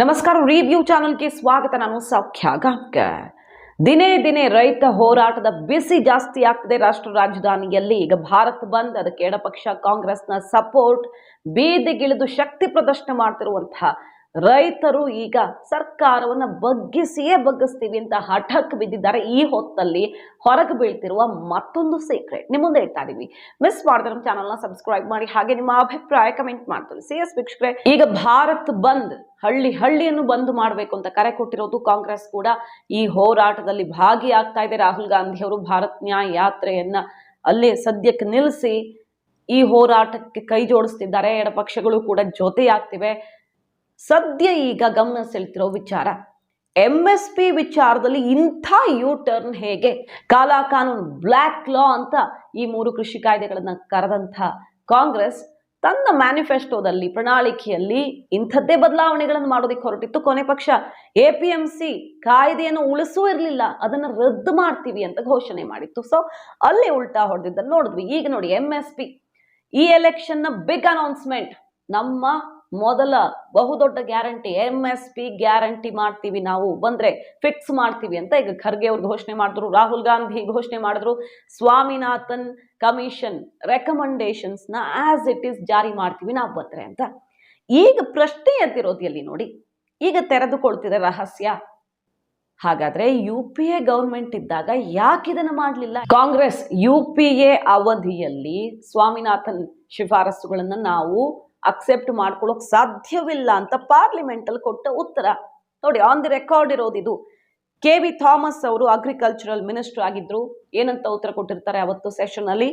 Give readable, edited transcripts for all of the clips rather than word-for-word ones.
ನಮಸ್ಕಾರ, ರಿವ್ಯೂ ಚಾನಲ್ಗೆ ಸ್ವಾಗತ. ನಾನು ಸೌಖ್ಯ ಗಾಂವ್ಕರ್. ದಿನೇ ದಿನೇ ರೈತ ಹೋರಾಟದ ಬಿಸಿ ಜಾಸ್ತಿ ಆಗ್ತಿದೆ ರಾಷ್ಟ್ರ ರಾಜಧಾನಿಯಲ್ಲಿ. ಈಗ ಭಾರತ್ ಬಂದ್, ಅದಕ್ಕೆ ಎಡಪಕ್ಷ ಕಾಂಗ್ರೆಸ್ನ ಸಪೋರ್ಟ್, ಬೀದಿಗಿಳಿದು ಶಕ್ತಿ ಪ್ರದರ್ಶನ ಮಾಡ್ತಿರುವಂತಹ ರೈತರು ಈಗ ಸರ್ಕಾರವನ್ನ ಬಗ್ಗಿಸ್ತೀವಿ ಅಂತ ಹಠಕ್ಕೆ ಬಿದ್ದಿದ್ದಾರೆ. ಈ ಹೊತ್ತಲ್ಲಿ ಹೊರಗೆ ಬೀಳ್ತಿರುವ ಮತ್ತೊಂದು ಸೀಕ್ರೆಟ್ ನಿಮ್ಮ ಮುಂದೆ ಇಡ್ತಾ ಇದೀವಿ. ಮಿಸ್ ಮಾಡಿದ್ರೆ ನಮ್ಮ ಚಾನಲ್ನ ಸಬ್ಸ್ಕ್ರೈಬ್ ಮಾಡಿ, ಹಾಗೆ ನಿಮ್ಮ ಅಭಿಪ್ರಾಯ ಕಮೆಂಟ್ ಮಾಡ್ತೀವಿ. CS ವೀಕ್ಷಕರೇ, ಈಗ ಭಾರತ್ ಬಂದ್, ಹಳ್ಳಿಯನ್ನು ಬಂದ್ ಮಾಡಬೇಕು ಅಂತ ಕರೆ ಕೊಟ್ಟಿರೋದು ಕಾಂಗ್ರೆಸ್ ಕೂಡ ಈ ಹೋರಾಟದಲ್ಲಿ ಭಾಗಿಯಾಗ್ತಾ ಇದೆ. ರಾಹುಲ್ ಗಾಂಧಿ ಅವರು ಭಾರತ್ ನ್ಯಾಯ ಯಾತ್ರೆಯನ್ನ ಅಲ್ಲೇ ಸದ್ಯಕ್ಕೆ ನಿಲ್ಲಿಸಿ ಈ ಹೋರಾಟಕ್ಕೆ ಕೈ ಜೋಡಿಸ್ತಿದ್ದಾರೆ. ಎಡಪಕ್ಷಗಳು ಕೂಡ ಜೊತೆಯಾಗ್ತಿವೆ. ಸದ್ಯ ಈಗ ಗಮನ ಸೆಳೆತಿರೋ ವಿಚಾರ, MSP ವಿಚಾರದಲ್ಲಿ ಇಂಥ ಯೂ ಟರ್ನ್ ಹೇಗೆ? ಕಾಲಾ ಕಾನೂನು, ಬ್ಲ್ಯಾಕ್ ಲಾ ಅಂತ ಈ 3 ಕೃಷಿ ಕಾಯ್ದೆಗಳನ್ನ ಕರೆದಂಥ ಕಾಂಗ್ರೆಸ್ ತನ್ನ ಮ್ಯಾನಿಫೆಸ್ಟೋದಲ್ಲಿ, ಪ್ರಣಾಳಿಕೆಯಲ್ಲಿ ಇಂಥದ್ದೇ ಬದಲಾವಣೆಗಳನ್ನು ಮಾಡೋದಕ್ಕೆ ಹೊರಟಿತ್ತು. ಕೊನೆ ಪಕ್ಷ APMC ಕಾಯ್ದೆಯನ್ನು ಉಳಿಸೂ ಇರಲಿಲ್ಲ, ಅದನ್ನ ರದ್ದು ಮಾಡ್ತೀವಿ ಅಂತ ಘೋಷಣೆ ಮಾಡಿತ್ತು. ಸೊ ಅಲ್ಲಿ ಉಲ್ಟಾ ಹೊಡೆದಿದ್ದ ನೋಡಿದ್ವಿ. ಈಗ ನೋಡಿ, MSP ಈ ಎಲೆಕ್ಷನ್ ನ ಬಿಗ್ ಅನೌನ್ಸ್ಮೆಂಟ್, ನಮ್ಮ ಮೊದಲ ಬಹುದೊಡ್ಡ ಗ್ಯಾರಂಟಿ MSP ಗ್ಯಾರಂಟಿ ಮಾಡ್ತೀವಿ, ನಾವು ಬಂದ್ರೆ ಫಿಕ್ಸ್ ಮಾಡ್ತೀವಿ ಅಂತ ಈಗ ಖರ್ಗೆ ಅವ್ರು ಘೋಷಣೆ ಮಾಡಿದ್ರು, ರಾಹುಲ್ ಗಾಂಧಿ ಘೋಷಣೆ ಮಾಡಿದ್ರು. ಸ್ವಾಮಿನಾಥನ್ ಕಮಿಷನ್ ರೆಕಮೆಂಡೇಶನ್ಸ್ ನ ಆಸ್ ಇಟ್ ಈಸ್ ಜಾರಿ ಮಾಡ್ತೀವಿ ನಾವು ಬಂದ್ರೆ ಅಂತ. ಈಗ ಪ್ರಶ್ನೆ ಎದ್ದಿರೋದು ಎಲ್ಲಿ ನೋಡಿ, ಈಗ ತೆರೆದುಕೊಳ್ತಿದೆ ರಹಸ್ಯ. ಹಾಗಾದ್ರೆ UPA ಗವರ್ಮೆಂಟ್ ಇದ್ದಾಗ ಯಾಕೆ ಇದನ್ನ ಮಾಡಲಿಲ್ಲ ಕಾಂಗ್ರೆಸ್? UPA ಅವಧಿಯಲ್ಲಿ ಸ್ವಾಮಿನಾಥನ್ ಶಿಫಾರಸುಗಳನ್ನ ನಾವು ಅಕ್ಸೆಪ್ಟ್ ಮಾಡ್ಕೊಳ್ಳೋಕೆ ಸಾಧ್ಯವಿಲ್ಲ ಅಂತ ಪಾರ್ಲಿಮೆಂಟ್ ಅಲ್ಲಿ ಕೊಟ್ಟ ಉತ್ತರ ನೋಡಿ. ಆನ್ ದಿ ರೆಕಾರ್ಡ್ ಇರೋದು ಇದು. KV ಥಾಮಸ್ ಅವರು ಅಗ್ರಿಕಲ್ಚರಲ್ ಮಿನಿಸ್ಟರ್ ಆಗಿದ್ರು. ಏನಂತ ಉತ್ತರ ಕೊಟ್ಟಿರ್ತಾರೆ ಅವತ್ತು ಸೆಷನ್ ಅಲ್ಲಿ?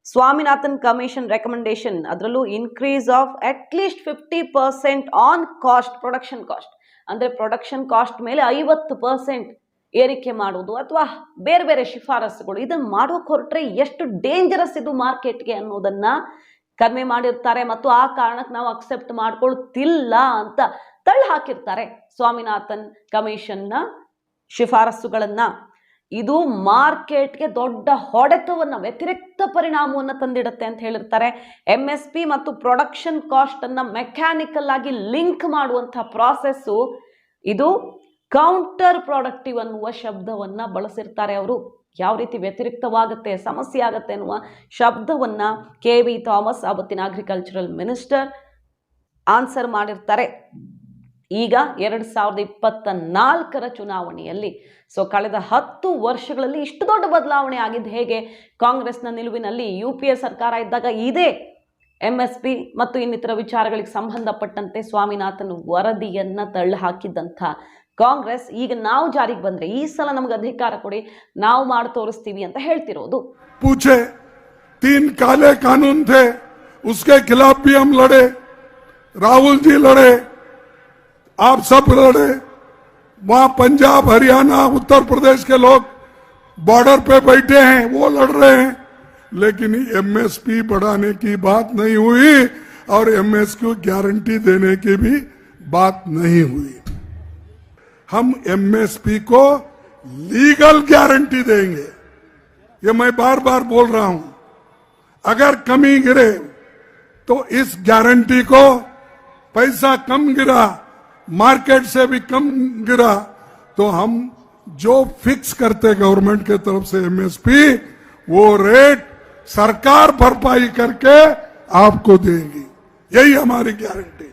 ಸ್ವಾಮಿನಾಥನ್ ಕಮಿಷನ್ ರೆಕಮೆಂಡೇಶನ್, ಅದರಲ್ಲೂ increase of at least 50% on cost, production cost, ಅಂದ್ರೆ ಪ್ರೊಡಕ್ಷನ್ ಕಾಸ್ಟ್ ಮೇಲೆ 50% ಏರಿಕೆ ಮಾಡುವುದು ಅಥವಾ ಬೇರೆ ಬೇರೆ ಶಿಫಾರಸುಗಳು, ಇದನ್ನ ಮಾಡೋಕೆ ಹೊರಟ್ರೆ ಎಷ್ಟು ಡೇಂಜರಸ್ ಇದು ಮಾರ್ಕೆಟ್ಗೆ ಅನ್ನೋದನ್ನ ಕಡಿಮೆ ಮಾಡಿರ್ತಾರೆ. ಮತ್ತು ಆ ಕಾರಣಕ್ಕೆ ನಾವು ಅಕ್ಸೆಪ್ಟ್ ಮಾಡ್ಕೊಳ್ತಿಲ್ಲ ಅಂತ ತಳ್ಳಿ ಹಾಕಿರ್ತಾರೆ ಸ್ವಾಮಿನಾಥನ್ ಕಮಿಷನ್ನ ಶಿಫಾರಸುಗಳನ್ನ. ಇದು ಮಾರ್ಕೆಟ್ಗೆ ದೊಡ್ಡ ಹೊಡೆತವನ್ನ, ವ್ಯತಿರಿಕ್ತ ಪರಿಣಾಮವನ್ನ ತಂದಿಡುತ್ತೆ ಅಂತ ಹೇಳಿರ್ತಾರೆ. MSP ಮತ್ತು ಪ್ರೊಡಕ್ಷನ್ ಕಾಸ್ಟ್ ಅನ್ನ ಮೆಕ್ಯಾನಿಕಲ್ ಆಗಿ ಲಿಂಕ್ ಮಾಡುವಂತಹ ಪ್ರಾಸೆಸ್ಸು, ಇದು ಕೌಂಟರ್ ಪ್ರೊಡಕ್ಟಿವ್ ಅನ್ನುವ ಶಬ್ದವನ್ನ ಬಳಸಿರ್ತಾರೆ ಅವರು. ಯಾವ ರೀತಿ ವ್ಯತಿರಿಕ್ತವಾಗುತ್ತೆ, ಸಮಸ್ಯೆ ಆಗುತ್ತೆ ಅನ್ನುವ ಶಬ್ದವನ್ನ KV ಥಾಮಸ್ ಅವತ್ತಿನ ಅಗ್ರಿಕಲ್ಚರಲ್ ಮಿನಿಸ್ಟರ್ ಆನ್ಸರ್ ಮಾಡಿರ್ತಾರೆ. ಈಗ 2024ರ ಚುನಾವಣೆಯಲ್ಲಿ, ಸೊ ಕಳೆದ 10 ವರ್ಷಗಳಲ್ಲಿ ಇಷ್ಟು ದೊಡ್ಡ ಬದಲಾವಣೆ ಆಗಿದ್ದು ಹೇಗೆ? ಕಾಂಗ್ರೆಸ್ನ ನಿಲುವಿನಲ್ಲಿ UPA ಸರ್ಕಾರ ಇದ್ದಾಗ ಇದೇ MSP ಮತ್ತು ಇನ್ನಿತರ ವಿಚಾರಗಳಿಗೆ ಸಂಬಂಧಪಟ್ಟಂತೆ ಸ್ವಾಮಿನಾಥನ್ ವರದಿಯನ್ನ ತಳ್ಳಿ ಹಾಕಿದ್ದಂಥ ಕಾಂಗ್ರೆಸ್ ಈಗ ನಾವು ಜಾರಿಗೆ ಬಂದ್ರೆ, ಈ ಸಲ ನಮಗೆ ಅಧಿಕಾರ ಕೊಡಿ, ನಾವು ಮಾಡಿ ತೋರಿಸ್ತೀವಿ ಅಂತ ಹೇಳ್ತಿರೋದು. पूछे 3 काले कानून थे, उसके खिलाफ भी हम लड़े, राहुल जी लड़े, आप सब लड़े, वहां पंजाब, हरियाणा, उत्तर प्रदेश के लोग बॉर्डर पे बैठे हैं, वो लड़ रहे हैं, लेकिन MSP बढ़ाने की बात नहीं हुई और MSP को गारंटी देने की भी बात नहीं हुई. हम MSP को लीगल गारंटी देंगे, ये मैं बार बार बोल रहा हूं. अगर कमी गिरे तो इस गारंटी को पैसा कम गिरा, मार्केट से भी कम गिरा, तो हम जो फिक्स करते गवर्नमेंट के तरफ से MSP, वो रेट सरकार भरपाई करके आपको देगी. यही हमारी गारंटी.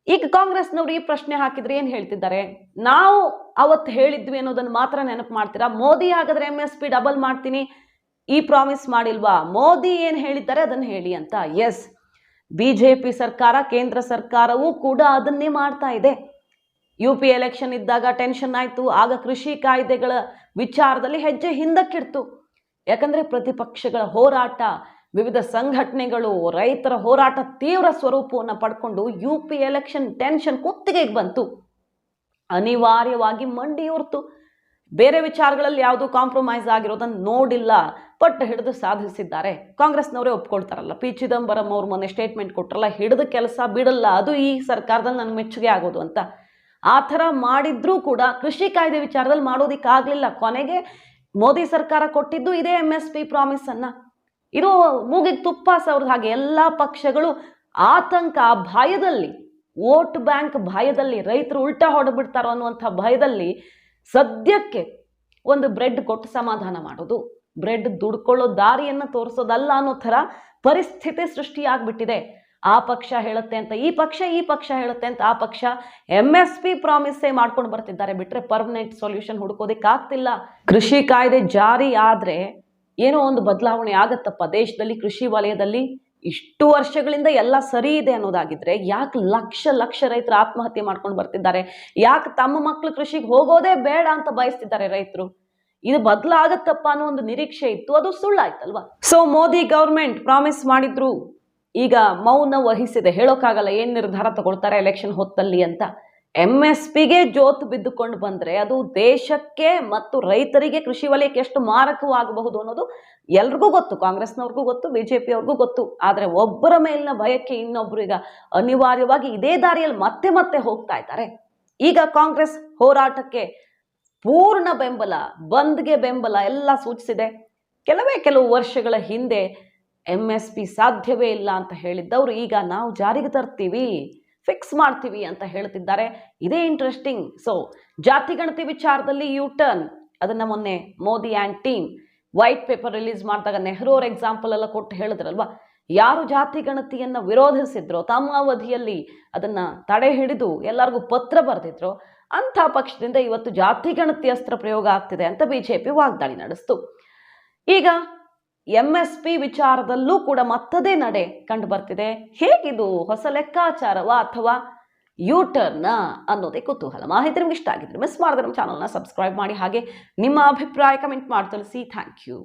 ಈಗ ಕಾಂಗ್ರೆಸ್ನವರು ಈ ಪ್ರಶ್ನೆ ಹಾಕಿದ್ರೆ ಏನ್ ಹೇಳ್ತಿದ್ದಾರೆ? ನಾವು ಅವತ್ತು ಹೇಳಿದ್ವಿ ಅನ್ನೋದನ್ನ ಮಾತ್ರ ನೆನಪು ಮಾಡ್ತೀರಾ? ಮೋದಿ ಹಾಗಾದ್ರೆ MSP ಡಬಲ್ ಮಾಡ್ತೀನಿ ಈ ಪ್ರಾಮಿಸ್ ಮಾಡಿಲ್ವಾ? ಮೋದಿ ಏನ್ ಹೇಳಿದ್ದಾರೆ ಅದನ್ನ ಹೇಳಿ ಅಂತ. ಎಸ್, BJP ಸರ್ಕಾರ, ಕೇಂದ್ರ ಸರ್ಕಾರವೂ ಕೂಡ ಅದನ್ನೇ ಮಾಡ್ತಾ ಇದೆ. UPA ಎಲೆಕ್ಷನ್ ಇದ್ದಾಗ ಟೆನ್ಷನ್ ಆಯ್ತು, ಆಗ ಕೃಷಿ ಕಾಯ್ದೆಗಳ ವಿಚಾರದಲ್ಲಿ ಹೆಜ್ಜೆ ಹಿಂದಕ್ಕಿಡ್ತು. ಯಾಕಂದ್ರೆ ಪ್ರತಿಪಕ್ಷಗಳ ಹೋರಾಟ, ವಿವಿಧ ಸಂಘಟನೆಗಳು, ರೈತರ ಹೋರಾಟ ತೀವ್ರ ಸ್ವರೂಪವನ್ನು ಪಡ್ಕೊಂಡು UPA ಎಲೆಕ್ಷನ್ ಟೆನ್ಷನ್ ಕುತ್ತಿಗೆಗೆ ಬಂತು. ಅನಿವಾರ್ಯವಾಗಿ ಮಂಡಿಯೂರ್ತು. ಬೇರೆ ವಿಚಾರಗಳಲ್ಲಿ ಯಾವುದು ಕಾಂಪ್ರಮೈಸ್ ಆಗಿರೋದನ್ನು ನೋಡಿಲ್ಲ, ಪಟ್ಟು ಹಿಡಿದು ಸಾಧಿಸಿದ್ದಾರೆ. ಕಾಂಗ್ರೆಸ್ನವರೇ ಒಪ್ಕೊಳ್ತಾರಲ್ಲ, P. ಚಿದಂಬರಂ ಅವ್ರು ಮೊನ್ನೆ ಸ್ಟೇಟ್ಮೆಂಟ್ ಕೊಟ್ರಲ್ಲ, ಹಿಡಿದ ಕೆಲಸ ಬಿಡಲ್ಲ, ಅದು ಈ ಸರ್ಕಾರದಲ್ಲಿ ನನಗೆ ಮೆಚ್ಚುಗೆ ಆಗೋದು ಅಂತ. ಆ ಥರ ಮಾಡಿದ್ರೂ ಕೂಡ ಕೃಷಿ ಕಾಯ್ದೆ ವಿಚಾರದಲ್ಲಿ ಮಾಡೋದಿಕ್ಕಾಗಲಿಲ್ಲ. ಕೊನೆಗೆ ಮೋದಿ ಸರ್ಕಾರ ಕೊಟ್ಟಿದ್ದು ಇದೇ MSP ಪ್ರಾಮಿಸ್ ಅನ್ನ. ಇದು ಮೂಗಿಗೆ ತುಪ್ಪ ಸವರ್ದ ಹಾಗೆ ಎಲ್ಲ ಪಕ್ಷಗಳು ಆತಂಕ, ಭಯದಲ್ಲಿ ವೋಟ್ ಬ್ಯಾಂಕ್ ಭಯದಲ್ಲಿ, ರೈತರು ಉಲ್ಟಾ ಹೊಡೆದ್ಬಿಡ್ತಾರೋ ಅನ್ನುವಂಥ ಭಯದಲ್ಲಿ ಸದ್ಯಕ್ಕೆ ಒಂದು ಬ್ರೆಡ್ ಕೊಟ್ಟು ಸಮಾಧಾನ ಮಾಡೋದು, ಬ್ರೆಡ್ ದುಡ್ಕೊಳ್ಳೋ ದಾರಿಯನ್ನು ತೋರಿಸೋದಲ್ಲ ಅನ್ನೋ ಥರ ಪರಿಸ್ಥಿತಿ ಸೃಷ್ಟಿಯಾಗ್ಬಿಟ್ಟಿದೆ. ಆ ಪಕ್ಷ ಹೇಳುತ್ತೆ ಅಂತ ಈ ಪಕ್ಷ ಹೇಳುತ್ತೆ ಅಂತ ಆ ಪಕ್ಷ MSP ಪ್ರಾಮಿಸೇ ಮಾಡ್ಕೊಂಡು ಬರ್ತಿದ್ದಾರೆ ಬಿಟ್ರೆ ಪರ್ಮನೆಂಟ್ ಸೊಲ್ಯೂಷನ್ ಹುಡುಕೋದಕ್ಕೆ ಆಗ್ತಿಲ್ಲ. ಕೃಷಿ ಕಾಯ್ದೆ ಜಾರಿ ಆದ್ರೆ ಏನೋ ಒಂದು ಬದಲಾವಣೆ ಆಗತ್ತಪ್ಪ ದೇಶದಲ್ಲಿ, ಕೃಷಿ ವಲಯದಲ್ಲಿ ಇಷ್ಟು ವರ್ಷಗಳಿಂದ ಎಲ್ಲ ಸರಿ ಇದೆ ಅನ್ನೋದಾಗಿದ್ರೆ ಯಾಕೆ ಲಕ್ಷ ರೈತರು ಆತ್ಮಹತ್ಯೆ ಮಾಡ್ಕೊಂಡು ಬರ್ತಿದ್ದಾರೆ? ಯಾಕೆ ತಮ್ಮ ಮಕ್ಕಳು ಕೃಷಿಗೆ ಹೋಗೋದೇ ಬೇಡ ಅಂತ ಬಯಸ್ತಿದ್ದಾರೆ ರೈತರು? ಇದು ಬದಲಾಗತ್ತಪ್ಪ ಅನ್ನೋ ಒಂದು ನಿರೀಕ್ಷೆ ಇತ್ತು, ಅದು ಸುಳ್ಳಾಯ್ತಲ್ವಾ? ಸೊ ಮೋದಿ ಗೌರ್ಮೆಂಟ್ ಪ್ರಾಮಿಸ್ ಮಾಡಿದ್ರು, ಈಗ ಮೌನ ವಹಿಸಿದೆ. ಹೇಳೋಕ್ಕಾಗಲ್ಲ ಏನ್ ನಿರ್ಧಾರ ತಗೊಳ್ತಾರೆ ಎಲೆಕ್ಷನ್ ಹೊತ್ತಲ್ಲಿ ಅಂತ. MSPಗೆ ಜೋತು ಬಿದ್ದುಕೊಂಡು ಬಂದ್ರೆ ಅದು ದೇಶಕ್ಕೆ ಮತ್ತು ರೈತರಿಗೆ, ಕೃಷಿ ವಲಯಕ್ಕೆ ಎಷ್ಟು ಮಾರಕವಾಗಬಹುದು ಅನ್ನೋದು ಎಲ್ರಿಗೂ ಗೊತ್ತು, ಕಾಂಗ್ರೆಸ್ನವ್ರಿಗೂ ಗೊತ್ತು, BJP ಅವ್ರಿಗೂ ಗೊತ್ತು. ಆದ್ರೆ ಒಬ್ಬರ ಮೇಲಿನ ಭಯಕ್ಕೆ ಇನ್ನೊಬ್ರು ಈಗ ಅನಿವಾರ್ಯವಾಗಿ ಇದೇ ದಾರಿಯಲ್ಲಿ ಮತ್ತೆ ಹೋಗ್ತಾ ಇದ್ದಾರೆ. ಈಗ ಕಾಂಗ್ರೆಸ್ ಹೋರಾಟಕ್ಕೆ ಪೂರ್ಣ ಬೆಂಬಲ, ಬಂದ್ಗೆ ಬೆಂಬಲ ಎಲ್ಲ ಸೂಚಿಸಿದೆ. ಕೆಲವು ವರ್ಷಗಳ ಹಿಂದೆ MSP ಸಾಧ್ಯವೇ ಇಲ್ಲ ಅಂತ ಹೇಳಿದ್ದವರು ಈಗ ನಾವು ಜಾರಿಗೆ ತರ್ತೀವಿ, ಫಿಕ್ಸ್ ಮಾಡ್ತೀವಿ ಅಂತ ಹೇಳ್ತಿದ್ದಾರೆ. ಇದೇ ಇಂಟ್ರೆಸ್ಟಿಂಗ್. ಸೊ ಜಾತಿ ಗಣತಿ ವಿಚಾರದಲ್ಲಿ ಟರ್ನ್, ಅದನ್ನ ಮೊನ್ನೆ Modi and team white paper release ಮಾಡಿದಾಗ ನೆಹರು ಅವ್ರ ಎಕ್ಸಾಂಪಲ್ ಎಲ್ಲ ಕೊಟ್ಟು ಹೇಳಿದ್ರಲ್ವಾ, ಯಾರು ಜಾತಿ ಗಣತಿಯನ್ನ ವಿರೋಧಿಸಿದ್ರೋ, ತಮ್ಮ ಅವಧಿಯಲ್ಲಿ ಅದನ್ನ ತಡೆ ಹಿಡಿದು ಎಲ್ಲರಿಗೂ ಪತ್ರ ಬರೆದಿದ್ರು, ಅಂಥ ಪಕ್ಷದಿಂದ ಇವತ್ತು ಜಾತಿ ಗಣತಿ ಅಸ್ತ್ರ ಪ್ರಯೋಗ ಆಗ್ತಿದೆ ಅಂತ BJP ವಾಗ್ದಾಳಿ ನಡೆಸ್ತು. ಈಗ MSP ವಿಚಾರದಲ್ಲೂ ಕೂಡ ಮತ್ತದೇ ನಡೆ ಕಂಡು ಬರ್ತಿದೆ. ಹೇಗಿದು ಹೊಸ ಲೆಕ್ಕಾಚಾರವಾ ಅಥವಾ ಟರ್ನ್ ಅನ್ನೋದೇ ಕುತೂಹಲ. ಮಾಹಿತಿ ನಿಮ್ಗೆ ಇಷ್ಟ ಆಗಿದ್ರೆ ಮಿಸ್ ಮಾಡಿದ್ರೆ ನಮ್ಮ ಚಾನಲ್ನ ಸಬ್ಸ್ಕ್ರೈಬ್ ಮಾಡಿ, ಹಾಗೆ ನಿಮ್ಮ ಅಭಿಪ್ರಾಯ ಕಮೆಂಟ್ ಮಾಡಿ ತಿಳಿಸಿ. Thank you.